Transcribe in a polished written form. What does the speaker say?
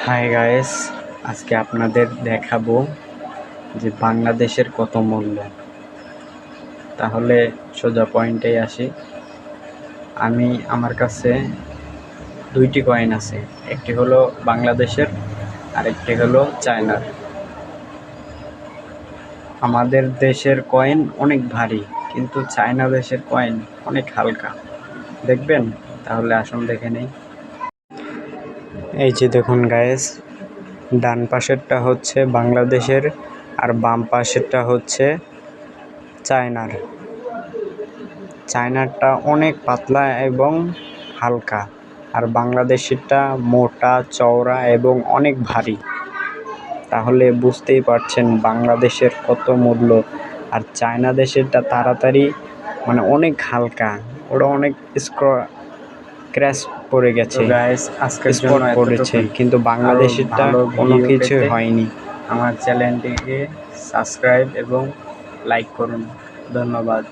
Hi guys, আজকে আপনাদের দেখাবো যে বাংলাদেশের কত মূল্য। তাহলে সোজা পয়েন্টেই আসি। আমার কাছে দুইটি কয়েন আছে, একটি হলো বাংলাদেশের আর একটি হলো চায়নার। আমাদের দেশের কয়েন অনেক ভারী, কিন্তু চায়না দেশের কয়েন অনেক হালকা। দেখবেন? তাহলে আসুন দেখে নেই। এই যে দেখুন গাইস, ডান পাশেরটা হচ্ছে বাংলাদেশের আর বাম পাশেরটা হচ্ছে চায়নার। চায়নারটা অনেক পাতলা এবং হালকা, আর বাংলাদেশেরটা মোটা চওড়া এবং অনেক ভারী। তাহলে বুঝতেই পারছেন বাংলাদেশের কত মূল্য। আর চায়না দেশেরটা তাড়াতাড়ি অনেক হালকা, ওটা অনেক ক্র্যাশ পড়ে গেছে, আজকের স্পট পড়েছে, কিন্তু বাংলাদেশেরটা কোনো কিছুই হয়নি। আমার চ্যানেলটিকে সাবস্ক্রাইব এবং লাইক করুন। ধন্যবাদ।